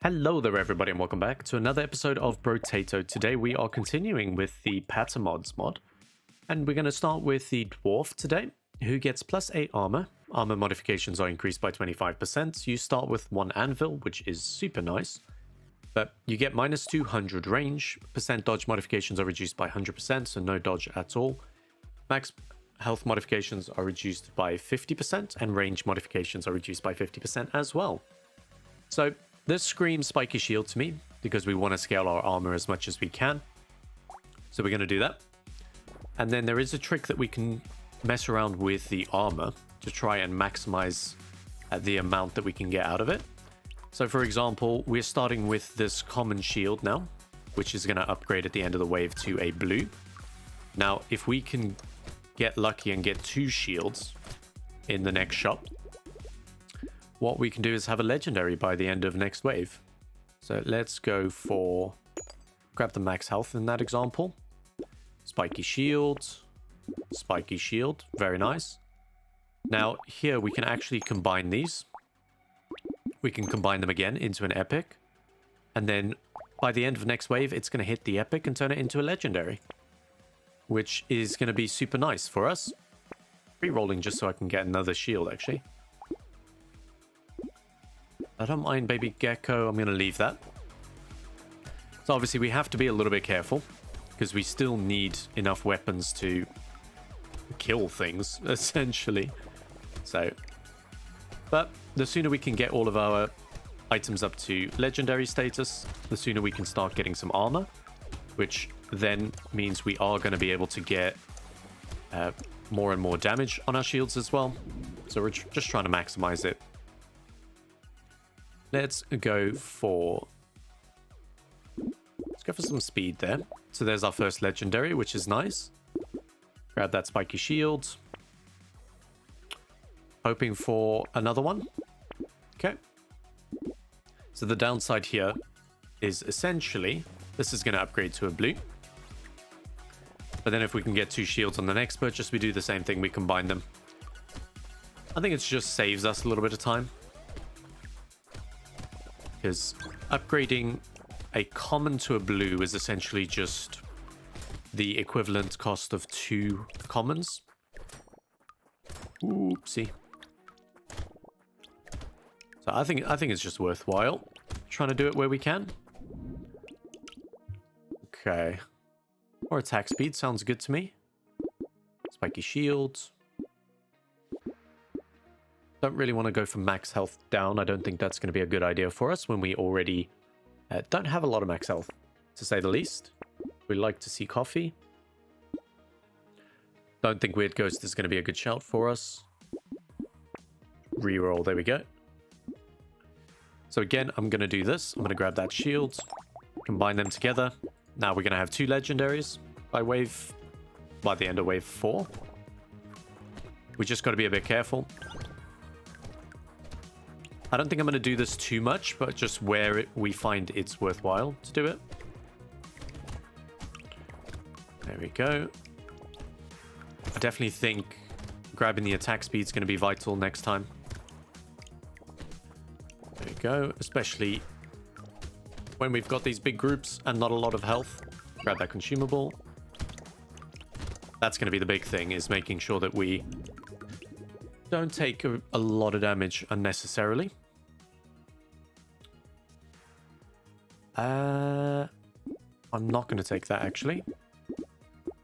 Hello there everybody and welcome back to another episode of Brotato. Today we are continuing with the patter mods mod. And we're going to start with the Dwarf today, who gets +8 armor. Armor modifications are increased by 25%. You start with 1 anvil, which is super nice. But you get -200 range. Percent dodge modifications are reduced by 100%, so no dodge at all. Max health modifications are reduced by 50%, and range modifications are reduced by 50% as well. So this screams spiky shield to me, because we want to scale our armor as much as we can. So we're going to do that. And then there is a trick that we can mess around with the armor to try and maximize the amount that we can get out of it. So for example, we're starting with this common shield now, which is going to upgrade at the end of the wave to a blue. Now, if we can get lucky and get 2 shields in the next shop, what we can do is have a legendary by the end of next wave. So let's go for, grab the max health in that example. Spiky shield, very nice. Now here we can actually combine these. We can combine them again into an epic. And then by the end of next wave, it's going to hit the epic and turn it into a legendary, which is going to be super nice for us. Re-rolling just so I can get another shield actually. I don't mind baby gecko, I'm going to leave that. So obviously we have to be a little bit careful, because we still need enough weapons to kill things, essentially. So, but the sooner we can get all of our items up to legendary status, the sooner we can start getting some armor, which then means we are going to be able to get more and more damage on our shields as well. So we're just trying to maximize it. Let's go for some speed there. So there's our first legendary, which is nice. Grab that spiky shield. Hoping for another one. Okay. So the downside here is essentially this is going to upgrade to a blue. But then if we can get 2 shields on the next purchase, we do the same thing. We combine them. I think it just saves us a little bit of time, because upgrading a common to a blue is essentially just the equivalent cost of 2 commons. Oopsie. So I think it's just worthwhile trying to do it where we can. Okay. Or attack speed sounds good to me. Spiky shields. Don't really want to go for max health down. I don't think that's going to be a good idea for us when we already don't have a lot of max health, to say the least. We like to see coffee. Don't think Weird Ghost is going to be a good shout for us. Reroll, there we go. So again, I'm going to do this. I'm going to grab that shield, combine them together. Now we're going to have 2 legendaries by the end of wave 4. We just got to be a bit careful. I don't think I'm going to do this too much, but just where we find it's worthwhile to do it. There we go. I definitely think grabbing the attack speed is going to be vital next time. There we go. Especially when we've got these big groups and not a lot of health. Grab that consumable. That's going to be the big thing, is making sure that we don't take a lot of damage unnecessarily. I'm not going to take that actually.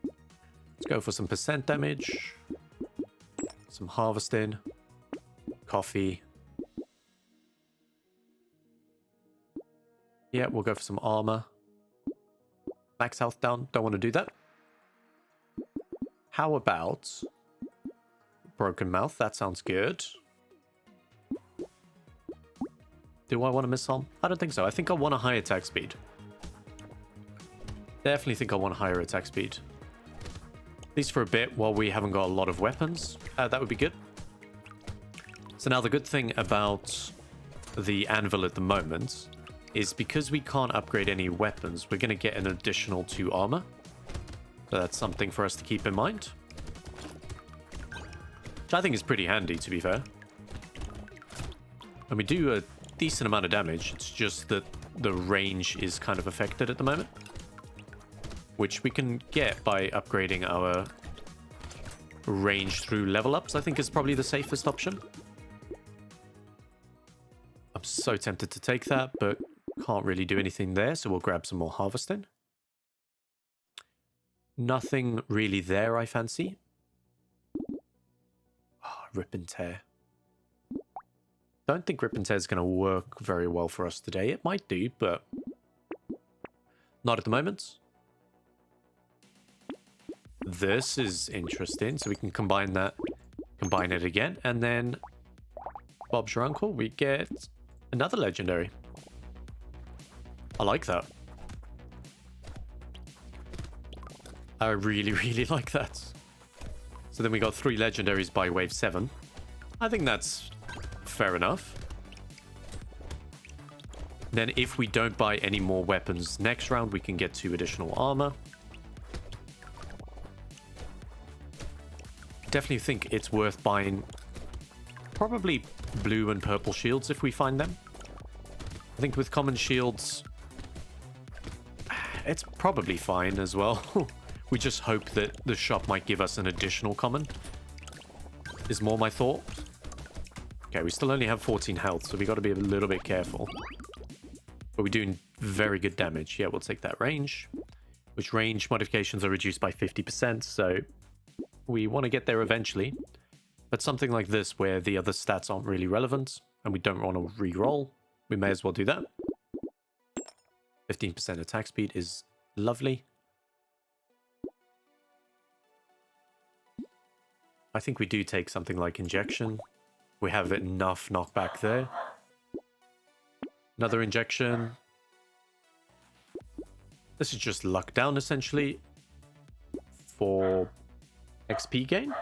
Let's go for some percent damage. Some harvesting. Coffee. Yeah, we'll go for some armor. Max health down. Don't want to do that. How about broken mouth? That sounds good. Do I want to missile? I don't think so. I think I want a high attack speed. Definitely think I want a higher attack speed. At least for a bit while we haven't got a lot of weapons. That would be good. So now the good thing about the anvil at the moment is because we can't upgrade any weapons, we're going to get an additional 2 armor. So that's something for us to keep in mind. Which I think is pretty handy, to be fair. And we do decent amount of damage. It's just that the range is kind of affected at the moment, which we can get by upgrading our range through level ups. I think is probably the safest option. I'm so tempted to take that, but can't really do anything there, so we'll grab some more harvesting. Nothing really there, I fancy. Oh, rip and tear. Don't think rip and tear is going to work very well for us today. It might do, but not at the moment. This is interesting, so we can combine that, combine it again, and then Bob's your uncle, we get another legendary. I like that. I really, really like that. So then we got 3 legendaries by wave 7. I think that's fair enough. Then if we don't buy any more weapons next round, we can get 2 additional armor. Definitely think it's worth buying probably blue and purple shields if we find them. I think with common shields, it's probably fine as well. We just hope that the shop might give us an additional common, is more my thought. Okay, we still only have 14 health, so we got to be a little bit careful. But we're doing very good damage. Yeah, we'll take that range, which range modifications are reduced by 50%, so we want to get there eventually. But something like this, where the other stats aren't really relevant, and we don't want to re-roll, we may as well do that. 15% attack speed is lovely. I think we do take something like injection. We have enough knockback there. Another injection. This is just luck down, essentially, for XP gain.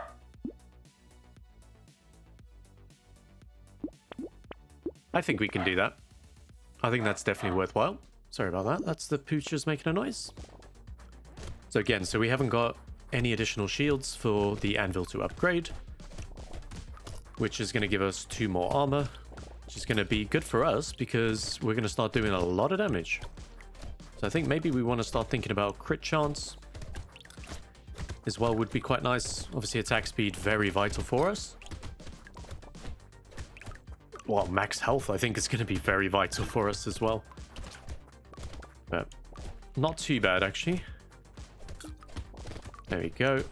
I think we can do that. I think that's definitely worthwhile. Sorry about that. That's the poochers making a noise. So again, so we haven't got any additional shields for the anvil to upgrade, which is going to give us 2 more armor, which is going to be good for us because we're going to start doing a lot of damage. So I think maybe we want to start thinking about crit chance as well, would be quite nice. Obviously attack speed, very vital for us. Well, max health I think is going to be very vital for us as well. But not too bad, actually. There we go.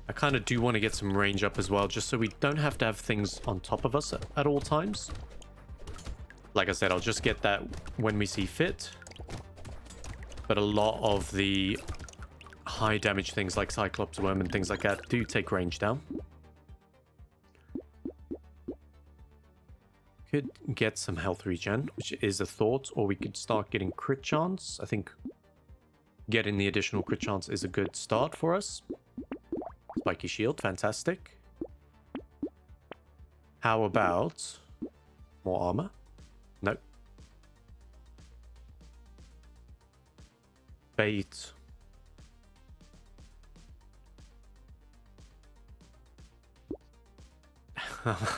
I kind of do want to get some range up as well, just so we don't have to have things on top of us at all times. Like I said, I'll just get that when we see fit. But a lot of the high damage things like Cyclops Worm and things like that do take range down. Could get some health regen, which is a thought, or we could start getting crit chance. I think getting the additional crit chance is a good start for us. Spiky shield, fantastic. How about more armor? Nope. Bait.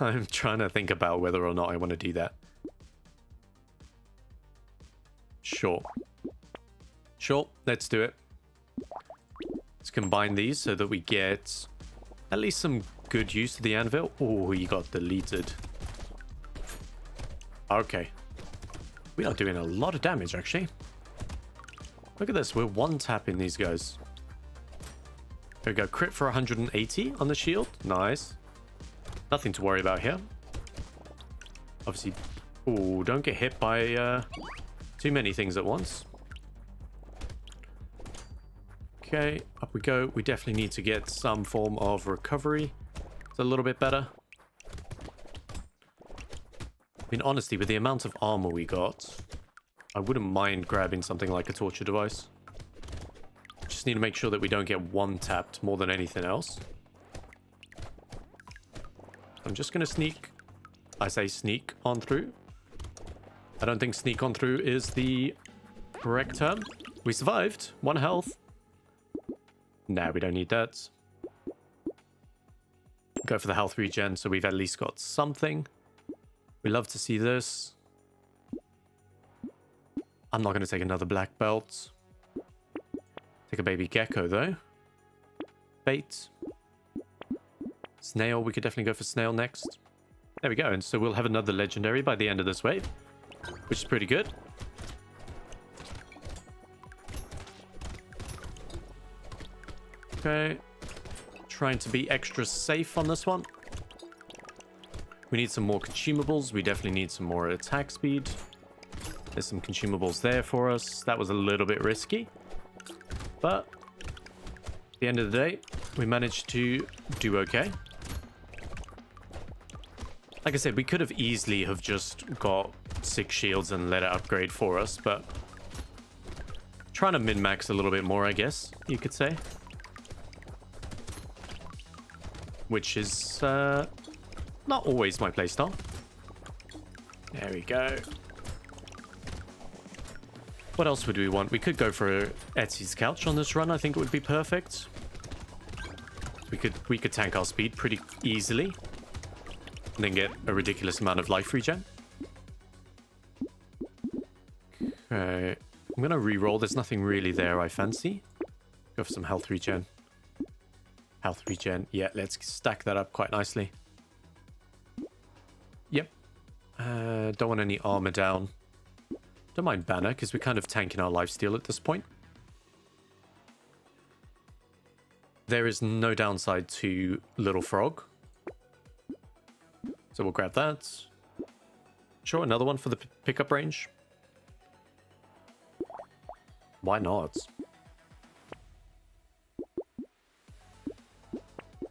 I'm trying to think about whether or not I want to do that. Sure. Sure, let's do it. Let's combine these so that we get at least some good use of the anvil. Oh, he got deleted. Okay. We are doing a lot of damage, actually. Look at this. We're one-tapping these guys. There we go. Crit for 180 on the shield. Nice. Nothing to worry about here. Obviously... Oh, don't get hit by too many things at once. Okay, up we go. We definitely need to get some form of recovery. It's a little bit better. I mean, honestly, with the amount of armor we got, I wouldn't mind grabbing something like a torture device. Just need to make sure that we don't get one-tapped more than anything else. I'm just going to sneak. I say sneak on through. I don't think sneak on through is the correct term. We survived. 1 health. Nah, we don't need that. Go for the health regen, so we've at least got something. We love to see this. I'm not going to take another black belt. Take a baby gecko, though. Bait. Snail. We could definitely go for snail next. There we go. And so we'll have another legendary by the end of this wave, which is pretty good. Okay. Trying to be extra safe on this one. We need some more consumables. We definitely need some more attack speed. There's some consumables there for us. That was a little bit risky. But at the end of the day, we managed to do okay. Like I said, we could have easily have just got 6 shields and let it upgrade for us, but trying to min-max a little bit more, I guess you could say. Which is not always my playstyle. There we go. What else would we want? We could go for Etsy's couch on this run. I think it would be perfect. We could tank our speed pretty easily. And then get a ridiculous amount of life regen. Okay. I'm going to re-roll. There's nothing really there I fancy. Go for some health regen. Health regen. Yeah, let's stack that up quite nicely. Yep. Don't want any armor down. Don't mind banner, because we're kind of tanking our lifesteal at this point. There is no downside to Little Frog. So we'll grab that. Sure, another one for the pickup range. Why not?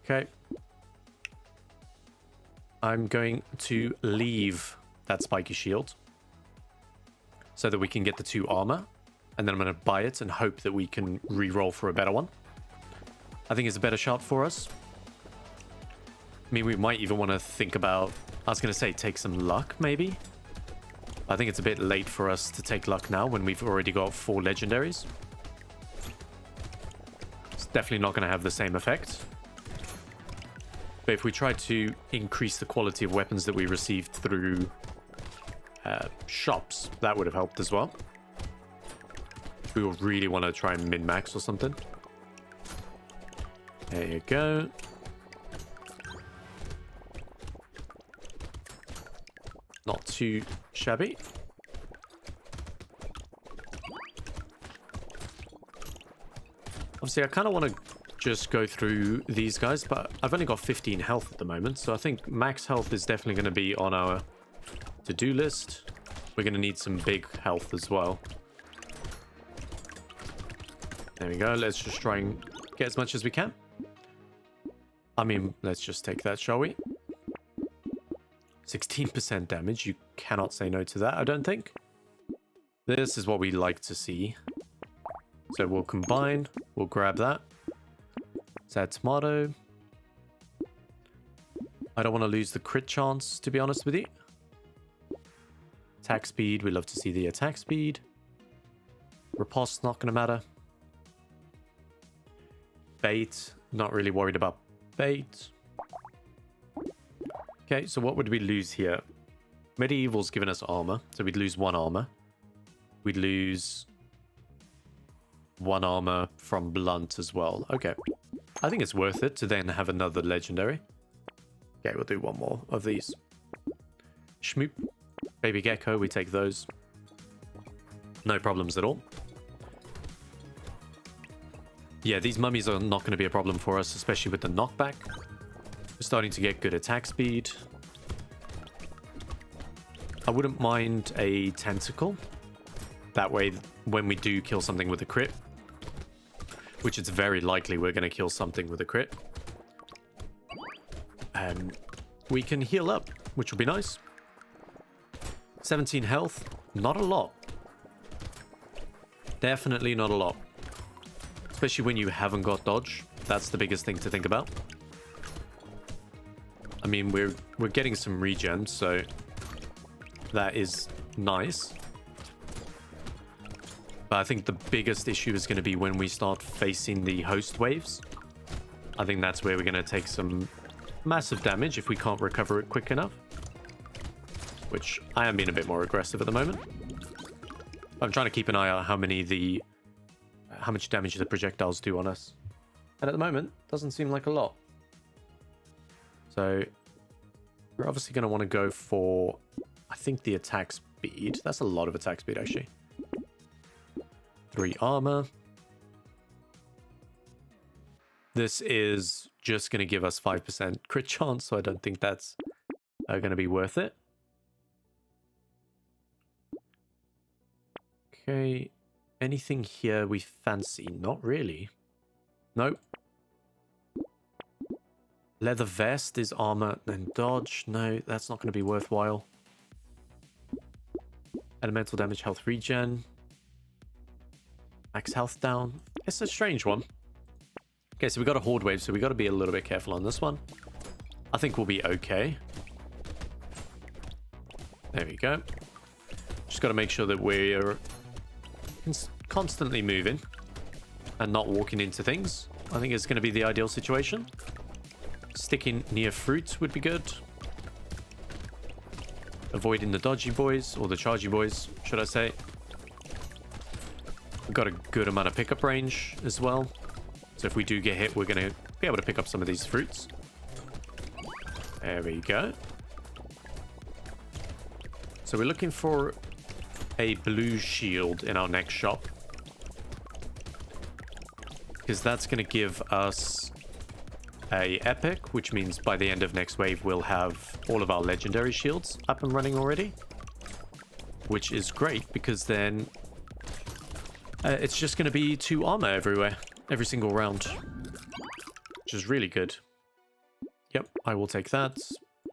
Okay. I'm going to leave that spiky shield so that we can get the 2 armor, and then I'm going to buy it and hope that we can re-roll for a better one. I think it's a better shot for us. I mean, we might even want to think about, I was going to say take some luck maybe. I think it's a bit late for us to take luck now when we've already got 4 legendaries. It's definitely not going to have the same effect. But if we try to increase the quality of weapons that we received through shops, that would have helped as well. We will really want to try and min-max or something. There you go. Not too shabby. Obviously, I kind of want to just go through these guys, but I've only got 15 health at the moment, so I think max health is definitely going to be on our to-do list. We're going to need some big health as well. There we go. Let's just try and get as much as we can. I mean, let's just take that, shall we? 16% damage. You cannot say no to that, I don't think. This is what we like to see. So we'll combine. We'll grab that. Let's add tomato. I don't want to lose the crit chance, to be honest with you. Attack speed. We love to see the attack speed. Riposte, not going to matter. Bait. Not really worried about bait. Okay, so what would we lose here? Medieval's given us armor, so we'd lose 1 armor. We'd lose 1 armor from blunt as well. Okay. I think it's worth it to then have another legendary. Okay, we'll do 1 more of these. Schmoop. Baby gecko, we take those. No problems at all. Yeah, these mummies are not going to be a problem for us, especially with the knockback. We're starting to get good attack speed. I wouldn't mind a tentacle. That way, when we do kill something with a crit, which it's very likely we're going to kill something with a crit, we can heal up, which will be nice. 17 health, not a lot. Definitely not a lot. Especially when you haven't got dodge. That's the biggest thing to think about. I mean, we're getting some regen, so that is nice. But I think the biggest issue is going to be when we start facing the host waves. I think that's where we're going to take some massive damage if we can't recover it quick enough. which I am being a bit more aggressive at the moment. I'm trying to keep an eye on how much damage the projectiles do on us. And at the moment, doesn't seem like a lot. So we're obviously going to want to go for, I think, the attack speed. That's a lot of attack speed, actually. 3 armor. This is just going to give us 5% crit chance, so I don't think that's going to be worth it. Okay, anything here we fancy? Not really. Nope. Leather vest is armor and dodge. No, that's not going to be worthwhile. Elemental damage, health regen. Max health down. It's a strange one. Okay, so we got a horde wave, so we got to be a little bit careful on this one. I think we'll be okay. There we go. Just got to make sure that we're constantly moving and not walking into things. I think it's going to be the ideal situation. Sticking near fruit would be good. Avoiding the dodgy boys, or the chargy boys, should I say. We've got a good amount of pickup range as well. So if we do get hit, we're going to be able to pick up some of these fruits. There we go. So we're looking for a blue shield in our next shop. Because that's going to give us a epic, which means by the end of next wave, we'll have all of our legendary shields up and running already. Which is great, because then it's just going to be 2 armor everywhere, every single round. Which is really good. Yep, I will take that.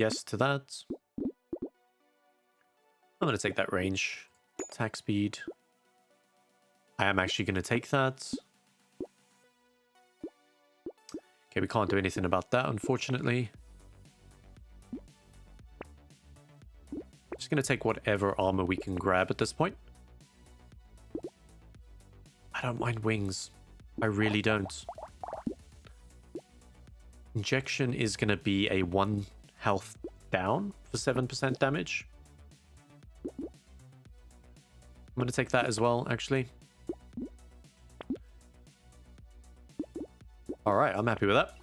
Yes to that. I'm going to take that range. Attack speed. I am actually going to take that. Okay, we can't do anything about that, unfortunately. Just going to take whatever armor we can grab at this point. I don't mind wings. I really don't. Injection is going to be a 1 health down for 7% damage. I'm going to take that as well, actually. Alright, I'm happy with that.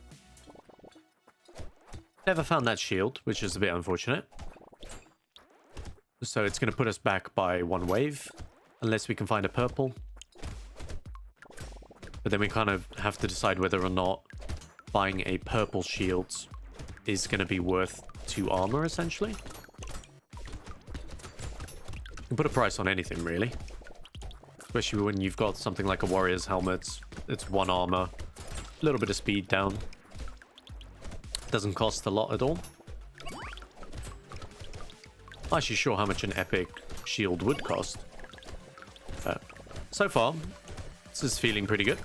Never found that shield, which is a bit unfortunate. So it's going to put us back by 1 wave, unless we can find a purple. But then we kind of have to decide whether or not buying a purple shield is going to be worth 2 armor, essentially. You can put a price on anything, really. Especially when you've got something like a warrior's helmet. It's 1 armor. A little bit of speed down. Doesn't cost a lot at all. Not actually sure how much an epic shield would cost. But so far, this is feeling pretty good.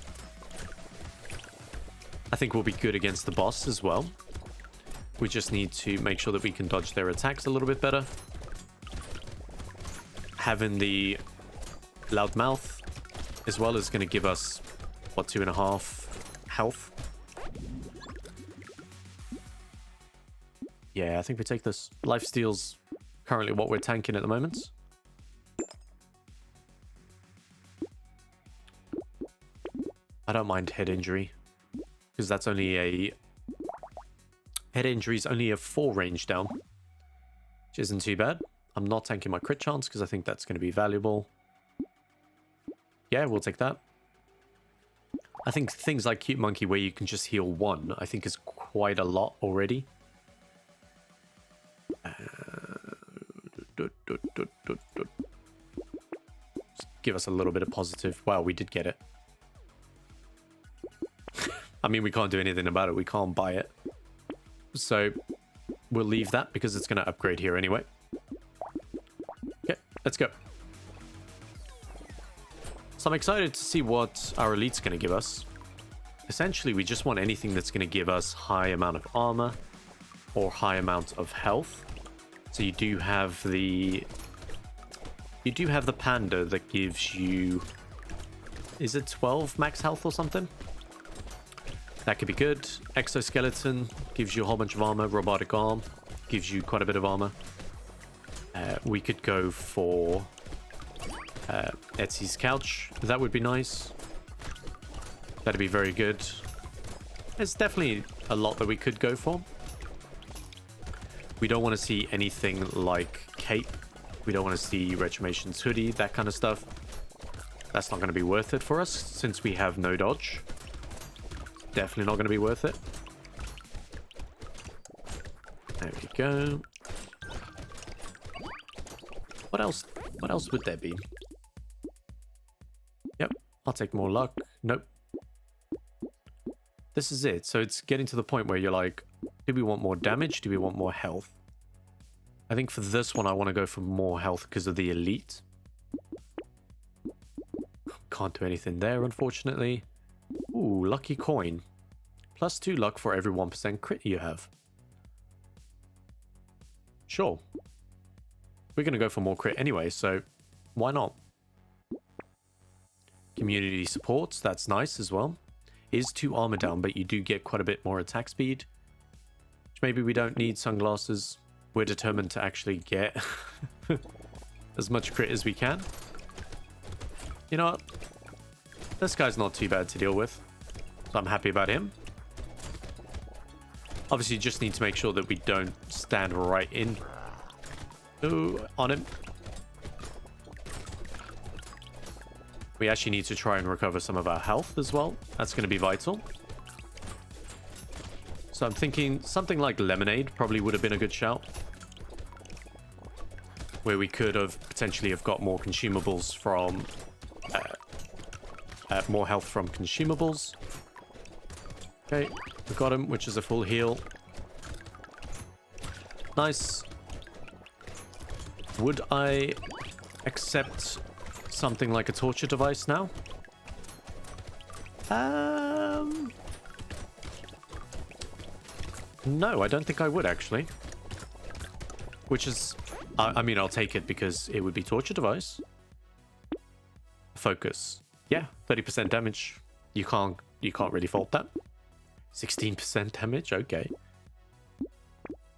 I think we'll be good against the boss as well. We just need to make sure that we can dodge their attacks a little bit better. Having the loud mouth as well is going to give us, what, 2.5 health? Yeah, I think we take this. Lifesteal's currently what we're tanking at the moment. I don't mind head injury, because that's only a... Head injury is only a 4 range down, which isn't too bad. I'm not tanking my crit chance, because I think that's going to be valuable. Yeah, we'll take that. I think things like Cute Monkey, where you can just heal 1, I think is quite a lot already. Just give us a little bit of positive. Wow, we did get it. I mean, we can't do anything about it. We can't buy it. So we'll leave that because it's going to upgrade here anyway. Okay, let's go. So I'm excited to see what our elite's going to give us. Essentially, we just want anything that's going to give us high amount of armor or high amount of health. So you do have the panda that gives you, is it 12 max health or something? That could be good. Exoskeleton gives you a whole bunch of armor. Robotic arm gives you quite a bit of armor. We could go for Etsy's couch. That would be nice. That'd be very good. There's definitely a lot that we could go for. We don't want to see anything like cape. We don't want to see Retrimation's hoodie, that kind of stuff. That's not going to be worth it for us since we have no dodge. Definitely not going to be worth it. There we go. What else? What else would there be? Yep, I'll take more luck. Nope. This is it. So it's getting to the point where you're like, do we want more damage? Do we want more health? I think for this one, I want to go for more health because of the elite. Can't do anything there, unfortunately. Ooh, lucky coin. +2 luck for every 1% crit you have. Sure. We're going to go for more crit anyway, so why not? Community supports, that's nice as well. Is 2 armor down, but you do get quite a bit more attack speed. Which maybe we don't need sunglasses. We're determined to actually get as much crit as we can. You know what? This guy's not too bad to deal with. So I'm happy about him. Obviously, you just need to make sure that we don't stand right in. Ooh, on him. We actually need to try and recover some of our health as well. That's going to be vital. So I'm thinking something like lemonade probably would have been a good shout. Where we could have potentially have got more consumables from... more health from consumables. Okay, we got him, which is a full heal. Nice. Would I accept something like a torture device now? No, I don't think I would actually. Which is, I mean, I'll take it because it would be torture device. Focus. Yeah, 30% damage. You can't really fault that. 16% damage, okay.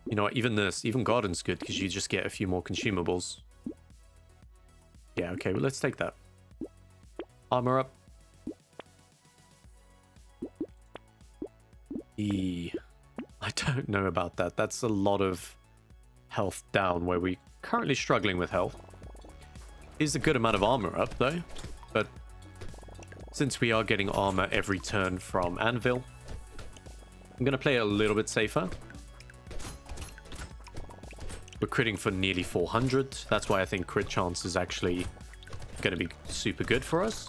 You know what, even this, even Garden's good because you just get a few more consumables. Yeah, okay, well, let's take that. Armor up. I don't know about that. That's a lot of health down where we're currently struggling with health. Is a good amount of armor up though, but since we are getting armor every turn from Anvil, I'm going to play it a little bit safer. We're critting for nearly 400. That's why I think crit chance is actually going to be super good for us.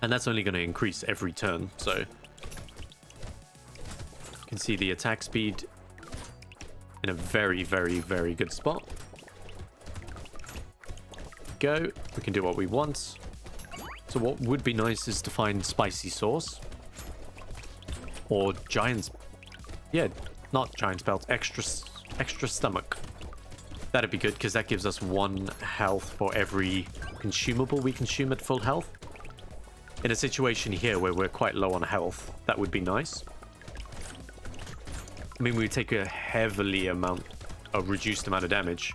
And that's only going to increase every turn. So you can see the attack speed in a very, very, very good spot. Go. We can do what we want. So what would be nice is to find spicy sauce. Or giant's... Yeah, not giant's belt. Extra stomach. That'd be good because that gives us 1 health for every consumable we consume at full health. In a situation here where we're quite low on health, that would be nice. I mean, we take a reduced amount of damage.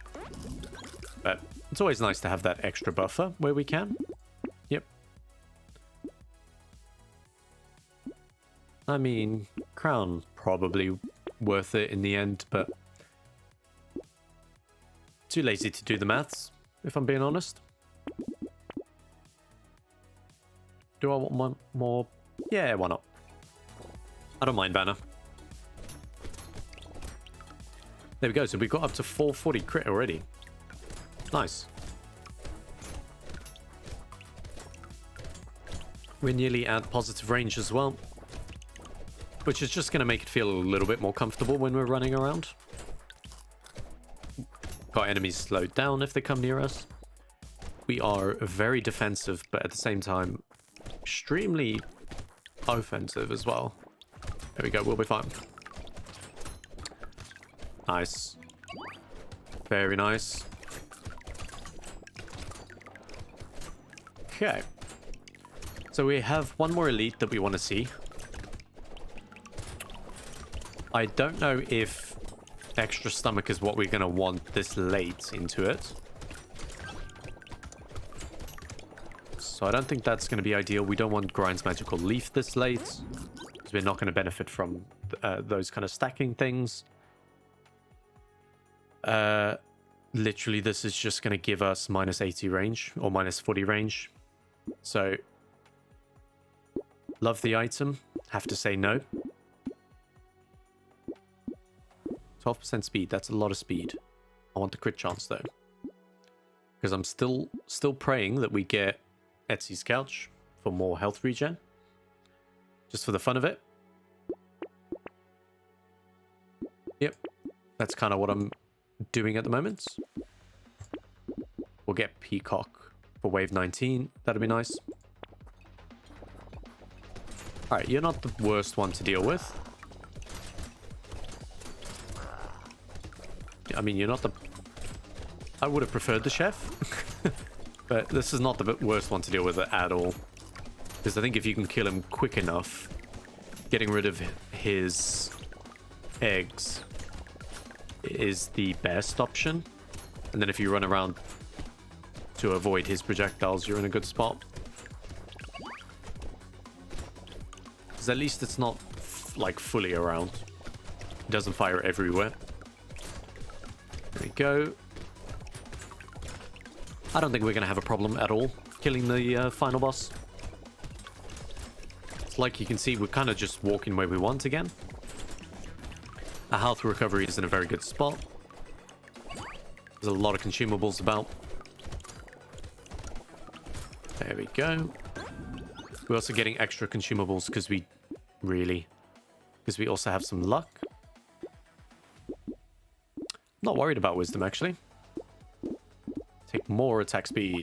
But it's always nice to have that extra buffer where we can. Yep. I mean, crown probably worth it in the end, but too lazy to do the maths, if I'm being honest. Do I want one more? Yeah, why not? I don't mind banner. There we go. So we got up to 440 crit already. Nice. We're nearly at positive range as well, which is just going to make it feel a little bit more comfortable when we're running around. Got enemies slowed down if they come near us. We are very defensive, but at the same time, extremely offensive as well. There we go, we'll be fine. Nice. Very nice. Okay. So we have one more elite that we want to see. I don't know if extra stomach is what we're going to want this late into it. So I don't think that's going to be ideal. We don't want Grind's Magical Leaf this late, because we're not going to benefit from those kind of stacking things. Literally, this is just going to give us minus 80 range, or minus 40 range. So, love the item. Have to say no. 12% speed. That's a lot of speed. I want the crit chance, though. Because I'm still praying that we get Etsy's Couch for more health regen. Just for the fun of it. Yep. That's kind of what I'm doing at the moment. We'll get Peacock for wave 19. That'd be nice. Alright, you're not the worst one to deal with. I mean, you're not the... I would have preferred the chef. But this is not the worst one to deal with at all. Because I think if you can kill him quick enough, getting rid of his eggs is the best option. And then if you run around to avoid his projectiles, you're in a good spot. Because at least it's not like fully around. It doesn't fire everywhere. There we go. I don't think we're going to have a problem at all killing the final boss. It's like you can see, we're kind of just walking where we want again. Our health recovery is in a very good spot. There's a lot of consumables about. There we go. We're also getting extra consumables because we also have some luck. Not worried about wisdom, actually. Take more attack speed.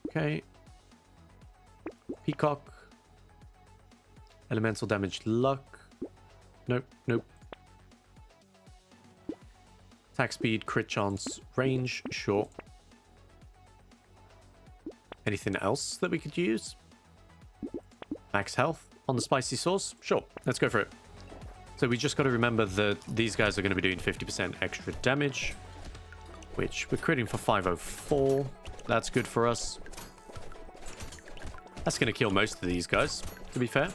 Okay. Peacock. Elemental damage, luck. Nope, nope. Attack speed, crit chance, range, sure. Anything else that we could use? Max health on the spicy sauce? Sure, let's go for it. So we just got to remember that these guys are going to be doing 50% extra damage, which we're critting for 504. That's good for us. That's going to kill most of these guys, to be fair.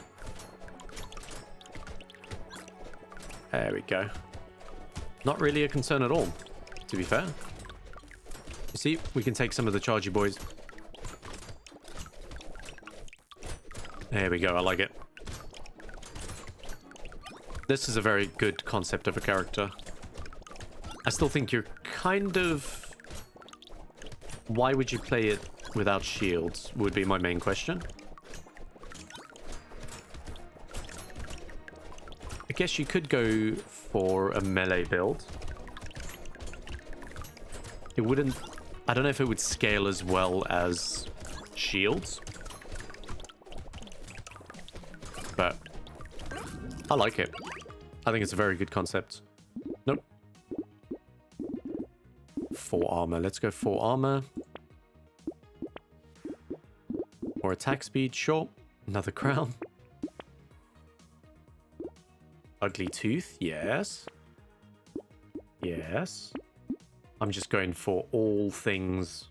There we go. Not really a concern at all, to be fair. You see, we can take some of the chargy boys. There we go, I like it. This is a very good concept of a character. I still think you're kind of... Why would you play it without shields, would be my main question. I guess you could go for a melee build. It wouldn't... I don't know if it would scale as well as shields. But I like it. I think it's a very good concept. Nope. 4 armor. Let's go 4 armor. More attack speed. Sure. Another crown. Ugly tooth. Yes. Yes. I'm just going for all things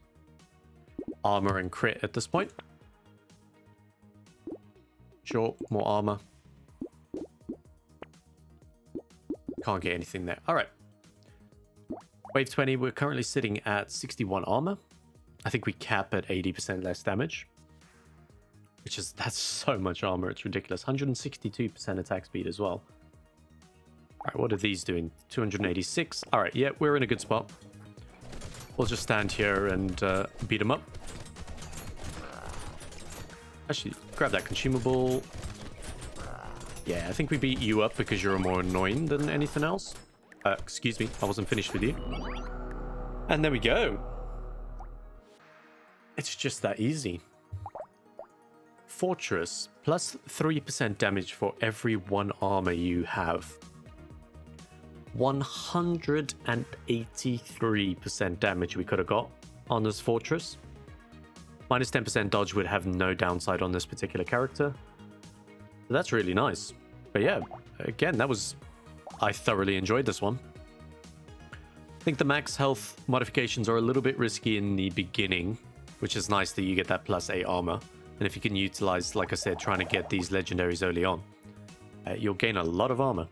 armor and crit at this point. Sure. More armor. Can't get anything there. All right. Wave 20, we're currently sitting at 61 armor. I think we cap at 80% less damage. Which is, that's so much armor, it's ridiculous. 162% attack speed as well. All right, what are these doing? 286. All right, yeah, we're in a good spot. We'll just stand here and beat them up. Actually, grab that consumable. Yeah, I think we beat you up because you're more annoying than anything else. Excuse me, I wasn't finished with you. And there we go. It's just that easy. Fortress, plus 3% damage for every 1 armor you have. 183% damage we could have got on this fortress. Minus 10% dodge would have no downside on this particular character. So that's really nice. But yeah, again, I thoroughly enjoyed this one. I think the max health modifications are a little bit risky in the beginning, which is nice that you get that +8 armor. And if you can utilize, like I said, trying to get these legendaries early on, you'll gain a lot of armor.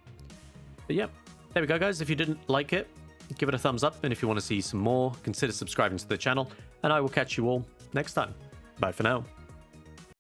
But yeah, there we go, guys. If you didn't like it, give it a thumbs up. And if you want to see some more, consider subscribing to the channel. And I will catch you all next time. Bye for now.